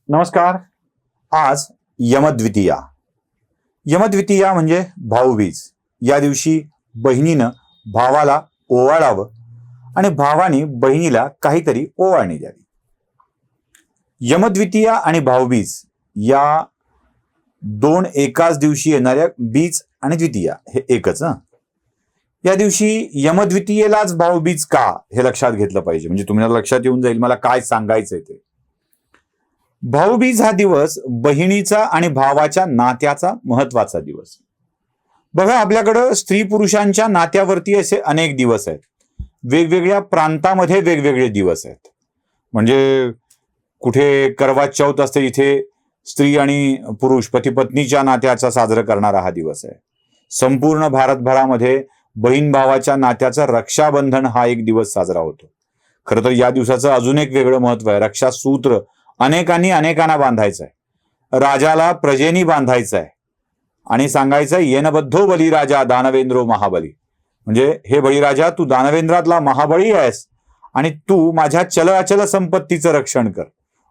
नमस्कार. आज यमद्वितीया. यमद्वितीया म्हणजे भाऊबीज. या दिवशी बहिणीनं भावाला ओवाळावं आणि भावाने बहिणीला काहीतरी ओवाळणी द्यावी. यमद्वितीया आणि भाऊबीज या दोन एकाच दिवशी येणाऱ्या बीज आणि द्वितीया हे एकच. या दिवशी यमद्वितीयेलाच भाऊबीज का हे लक्षात घेतलं पाहिजे. म्हणजे तुम्हाला लक्षात येऊन जाईल मला काय सांगायचंय ते. भाऊबीज हा दिवस बहिणीचा आणि भावाच्या नात्याचा महत्वाचा दिवस. बघा, आपल्याकडं स्त्री पुरुषांच्या नात्यावरती असे अनेक दिवस आहेत. वेगवेगळ्या प्रांतामध्ये वेगवेगळे दिवस आहेत. म्हणजे कुठे करवा चौथ असते, इथे स्त्री आणि पुरुष पती पत्नीच्या नात्याचा साजरा करणारा हा दिवस आहे. संपूर्ण भारतभरामध्ये बहीण भावाच्या नात्याचा रक्षाबंधन हा एक दिवस साजरा होतो. खरं तर या दिवसाचं अजून एक वेगळं महत्व आहे. रक्षासूत्र अनेकांनी अनेकांना बांधायचं आहे. राजाला प्रजेनी बांधायचं आहे आणि सांगायचं येनबद्धो बलिराजा दानवेंद्रो महाबली. म्हणजे हे बळीराजा, तू दानवेंद्रातला महाबळी आहेस आणि तू माझ्या चल अचल संपत्तीचं रक्षण कर.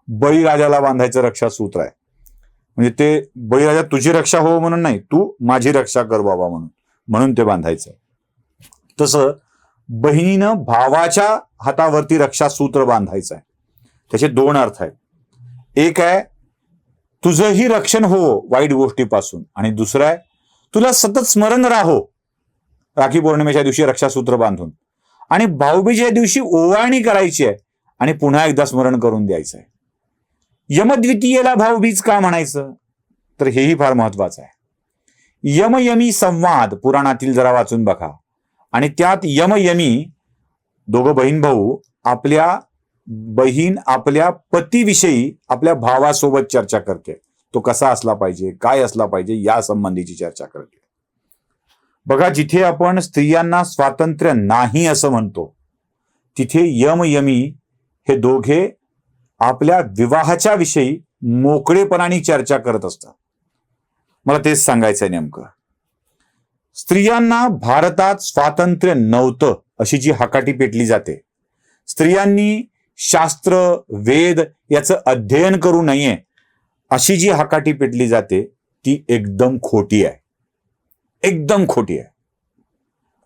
बळीराजाला बांधायचं रक्षासूत्र आहे. म्हणजे ते बळीराजा तुझी रक्षा हो म्हणून नाही, तू माझी रक्षा कर बाबा म्हणून ते बांधायचं. तसं बहिणीनं भावाच्या हातावरती रक्षासूत्र बांधायचं आहे. त्याचे दोन अर्थ आहेत. एक आहे तुझंही रक्षण हो वाईट गोष्टीपासून, आणि दुसरं आहे तुला सतत स्मरण राहो राखी पौर्णिमेच्या दिवशी रक्षासूत्र बांधून, आणि भाऊबीजेच्या दिवशी ओवाळणी करायची आहे आणि पुन्हा एकदा स्मरण करून द्यायचं आहे. यमद्वितीयेला भाऊबीज का म्हणायचं तर हेही फार महत्वाचं आहे. यमयमी संवाद पुराणातील जरा वाचून बघा, आणि त्यात यमयमी दोघं बहीण भाऊ बहीण आपल्या पतीविषयी आपल्या भावासोबत चर्चा करते. तो कसा असला पाहिजे, काय असला पाहिजे या संबंधीची चर्चा करते. बघा, जिथे आपण स्त्रियांना स्वातंत्र्य नाही असं म्हणतो, तिथे यमयमी हे दोघे आपल्या विवाहाच्या विषयी मोकळेपणाने चर्चा करत असतात. मला तेच सांगायचंय नेमकं. स्त्रियांना भारतात स्वातंत्र्य नव्हतं अशी जी हकाटी पेटली जाते, स्त्रियांनी शास्त्र वेद याचं अध्ययन करू नये अशी जी हकाटी पेटली जाते, ती एकदम खोटी आहे. एकदम खोटी आहे.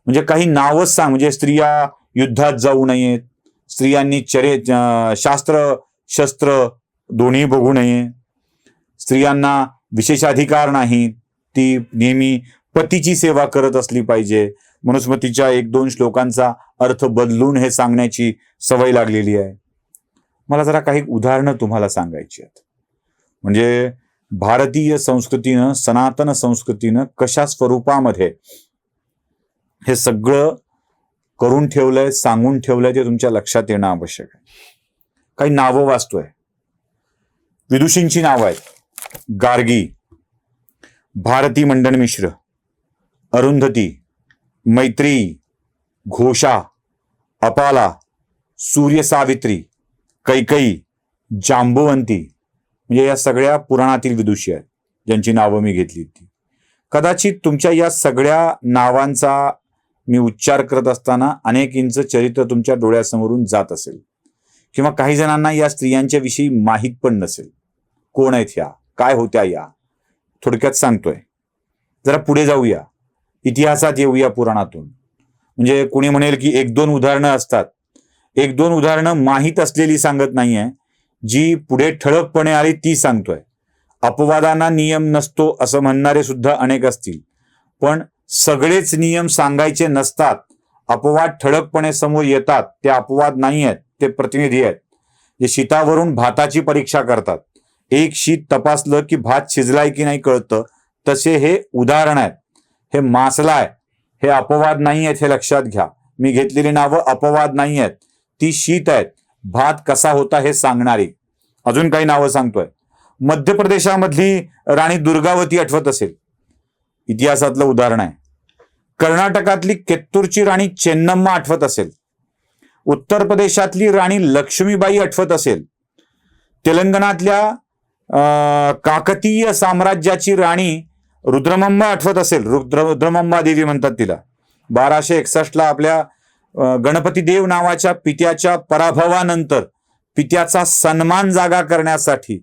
म्हणजे काही नावच सांग, म्हणजे स्त्रिया युद्धात जाऊ नयेत, स्त्रियांनी शास्त्र शस्त्र दोन्ही बघू नये, स्त्रियांना विशेषाधिकार नाही, ती नेहमी पतीची सेवा करत असली पाहिजे. मनुस्मृतीच्या 1-2 श्लोकांचा अर्थ बदलून हे सांगण्याची सवय लागलेली आहे. मला जरा काही उदाहरणं तुम्हाला सांगायची आहेत. म्हणजे भारतीय संस्कृतीनं, सनातन संस्कृतीनं कशा स्वरूपामध्ये हे सगळं करून ठेवलंय, सांगून ठेवलंय ते तुमच्या लक्षात येणं आवश्यक आहे. काही नावं वाचतोय. विदुषींची नावं आहेत: गार्गी, भारती मंडन मिश्र, अरुंधती, मैत्री, घोषा, अपाला, सूर्य सावित्री, कैकई, जांबुवंती. म्हणजे या सगळ्या पुराणातील विदुषी आहेत ज्यांची नावं मी घेतली. कदाचित तुमच्या या सगळ्या नावांचा मी उच्चार करत असताना अनेकींचं चरित्र तुमच्या डोळ्यासमोरून जात असेल, किंवा काही जणांना या स्त्रियांच्या विषयी माहीत पण नसेल. कोण आहेत ह्या, काय होत्या या, थोडक्यात सांगतोय. जरा पुढे जाऊया, इतिहासात येऊया पुराणातून. म्हणजे कोणी म्हणेल की 1-2 उदाहरणं असतात. 1-2 उदाहरणं माहीत असलेली सांगत नाहीये, जी पुढे ठळकपणे आली ती सांगतोय. अपवादांना नियम नसतो असं म्हणणारे सुद्धा अनेक असतील, पण सगळेच नियम सांगायचे नसतात. अपवाद ठळकपणे समोर येतात. ते अपवाद नाही आहेत, ते प्रतिनिधी आहेत. जे शीतावरून भाताची परीक्षा करतात. एक शीत तपासलं की भात शिजलाय की नाही कळतं, तसे हे उदाहरण आहेत. हे मासलाय, हे अपवाद नाही आहेत, हे लक्षात घ्या. मी घेतलेली नावं अपवाद नाही आहेत, ती शीत आहेत. भात कसा होता हे सांगणारी. अजून काही नावं सांगतोय. मध्य प्रदेशामधली राणी दुर्गावती आठवत असेल, इतिहासातलं उदाहरण आहे. कर्नाटकातली केत्तूरची राणी चेन्नम्मा आठवत असेल. उत्तर प्रदेशातली राणी लक्ष्मीबाई आठवत असेल. तेलंगणातल्या काकतीय साम्राज्याची राणी रुद्रमंबा आठवत असेल. रुद्रमंबा देवी म्हणतात तिला. 1261 आपल्या गणपती देव नावाच्या पित्याच्या पराभवानंतर पित्याचा सन्मान जागा करण्यासाठी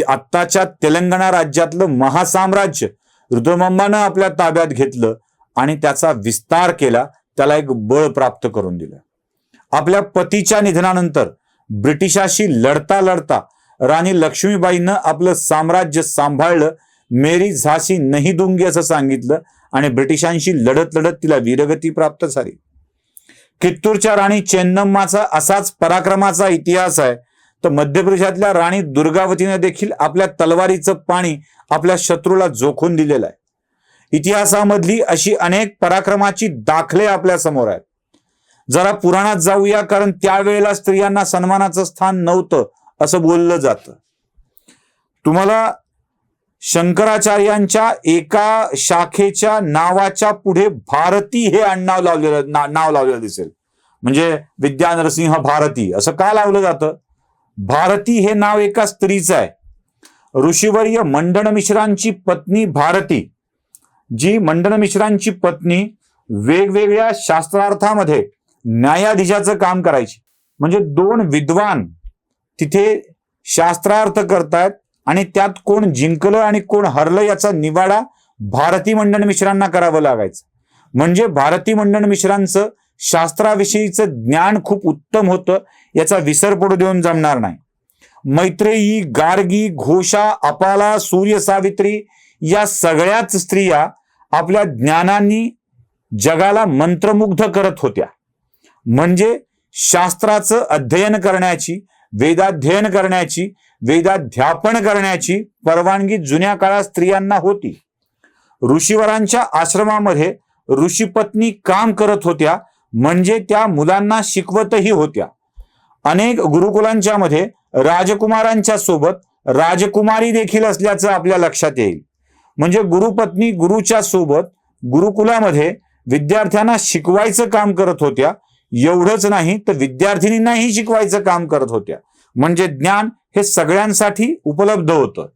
आत्ताच्या तेलंगणा राज्यातलं महासाम्राज्य रुद्रमांबानं आपल्या ताब्यात घेतलं आणि त्याचा विस्तार केला, त्याला एक बळ प्राप्त करून दिलं. आपल्या पतीच्या निधनानंतर ब्रिटिशाशी लढता लढता राणी लक्ष्मीबाईंनं आपलं साम्राज्य सांभाळलं. मेरी झाशी नाही दूंगी असं सांगितलं आणि ब्रिटिशांशी लढत लढत तिला वीरगती प्राप्त झाली. कित्तूरच्या राणी चेन्नम्माचा असाच पराक्रमाचा इतिहास आहे. तर मध्य प्रदेशातल्या राणी दुर्गावतीने देखील आपल्या तलवारीचं पाणी आपल्या शत्रूला जोखून दिलेलं आहे. इतिहासामधली अशी अनेक पराक्रमाची दाखले आपल्या समोर आहेत. जरा पुराणात जाऊया, कारण त्यावेळेला स्त्रियांना सन्मानाचं स्थान नव्हतं असं बोललं जातं. तुम्हाला शंकराचार्यांच्या एका शाखेच्या नावाच्या पुढे भारती हे नाव लावलेलं दिसेल. म्हणजे विद्या नरसिंह भारती असं का लावलं जातं? भारती हे नाव एका स्त्रीचं आहे. ऋषीवर्य मंडन मिश्रांची पत्नी भारती, जी मंडन मिश्रांची पत्नी वेगवेगळ्या शास्त्रार्थामध्ये न्यायाधीशाचं काम करायची. म्हणजे दोन विद्वान तिथे शास्त्रार्थ करतायत आणि त्यात कोण जिंकलं आणि कोण हरलं याचा निवाडा भारती मंडन मिश्रांना करावं लागायचं. म्हणजे भारती मंडन मिश्रांचं शास्त्राविषयीचं ज्ञान खूप उत्तम होतं, याचा विसर पडू देऊन जमणार नाही. मैत्रेयी, गार्गी, घोषा, अपाला, सूर्य सावित्री या सगळ्याच स्त्रिया आपल्या ज्ञानांनी जगाला मंत्रमुग्ध करत होत्या. म्हणजे शास्त्राचं अध्ययन करण्याची, वेदाध्ययन करण्याची, वेदाध्यापन करण्याची परवानगी जुन्या काळात स्त्रियांना होती. ऋषीवरांच्या आश्रमामध्ये ऋषीपत्नी काम करत होत्या, म्हणजे त्या मुलांना शिकवतही होत्या. अनेक गुरुकुलांच्या मध्ये राजकुमारांच्या सोबत राजकुमारी देखील असल्याचं आपल्या लक्षात येईल. म्हणजे गुरुपत्नी गुरुच्या सोबत गुरुकुलामध्ये विद्यार्थ्यांना शिकवायचं काम करत होत्या. एवढंच नाही तर विद्यार्थिनींनाही शिकवायचं काम करत होत्या. म्हणजे ज्ञान हे सगळ्यांसाठी उपलब्ध होतं.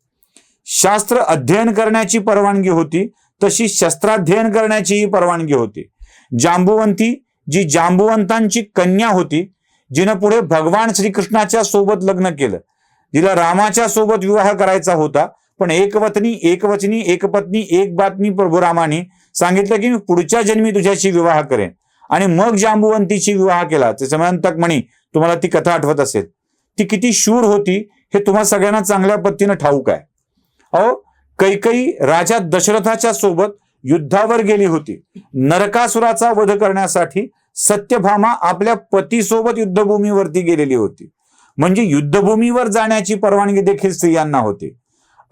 शास्त्र अध्ययन करण्याची परवानगी होती, तशी शस्त्राध्ययन करण्याचीही परवानगी होती. जांबुवंती, जी जांबुवंतांची कन्या होती, जिनं पुढे भगवान श्रीकृष्णाच्या सोबत लग्न केलं, जिला रामाच्या सोबत विवाह करायचा होता, पण एकवचनी एकपत्नी एक बातमी प्रभू रामाने सांगितलं की मी पुढच्या जन्मी तुझ्याशी विवाह करेन, आणि मग जांबुवंतीशी विवाह केला. समयंतक म्हणी, तुम्हाला ती कथा आठवत असेल. ती किती शूर होती हे तुम्हा सगळ्यांना चांगल्या पद्धतीनं ठाऊक आहे. अहो, कैकेयी राजा दशरथाच्या सोबत युद्धावर गेली होती. नरकासुराचा वध करण्यासाठी सत्यभामा आपल्या पतीसोबत युद्धभूमीवरती गेलेली होती. म्हणजे युद्धभूमीवर जाण्याची परवानगी देखील स्त्रियांना होती.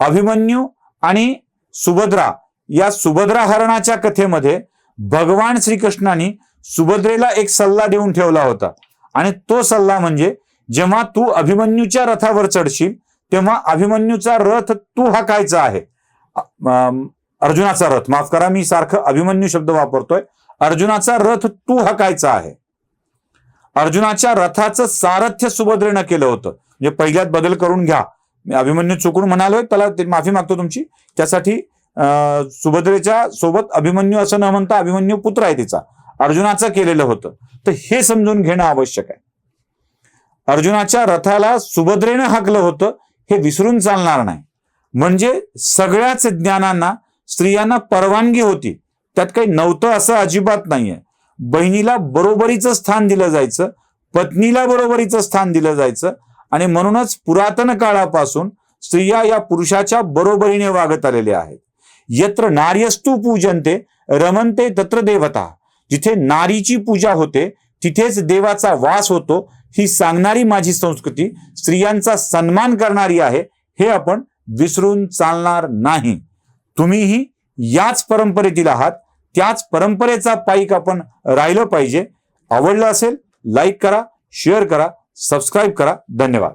अभिमन्यू आणि सुभद्रा या सुभद्रा हरणाच्या कथेमध्ये भगवान श्रीकृष्णाने सुभद्रेला एक सल्ला देऊन ठेवला होता, आणि तो सल्ला म्हणजे जेव्हा तू अभिमन्यूच्या रथावर चढशील तेव्हा अभिमन्यूचा रथ तू हाकायचा आहे. अर्जुनाचा रथ, माफ करा मी सारखं अभिमन्यू शब्द वापरतोय. अर्जुनाचा रथ तू हाकायचा आहे. अर्जुनाच्या रथाचं सारथ्य सुभद्रेनं केलं होतं. म्हणजे पहिल्यात बदल करून घ्या, मी अभिमन्यू चुकून म्हणालोय, त्याला माफी मागतो तुमची. त्यासाठी सुभद्रेच्या सोबत अभिमन्यू असं न म्हणता अभिमन्यू पुत्र आहे तिचा, अर्जुनाचं केलेलं होतं. तर हे समजून घेणं आवश्यक आहे. अर्जुनाच्या रथाला सुभद्रेनं हाकलं होतं हे विसरून चालणार नाही. म्हणजे सगळ्याच ज्ञानांना स्त्रियांना परवानगी होती, त्यात काही नव्हतं असं अजिबात नाहीये. बहिणीला बरोबरीचं स्थान दिलं जायचं, पत्नीला बरोबरीचं स्थान दिलं जायचं, आणि म्हणूनच पुरातन काळापासून स्त्रिया या पुरुषाच्या बरोबरीने वागत आलेल्या आहेत. यत्र नार्यस्तु पूजन्ते रमन्ते तत्र देवता. जिथे नारीची पूजा होते तिथेच देवाचा वास होतो, ही सांगणारी माझी संस्कृती स्त्रियांचा सन्मान करणारी आहे, हे आपण विसरून चालणार नाही. तुम्हीही याच परंपरेतील आहात, त्याच परंपरेचा पाईक आपण राहिलं पाहिजे. आवडलं असेल लाईक करा, शेअर करा, सबस्क्राईब करा. धन्यवाद.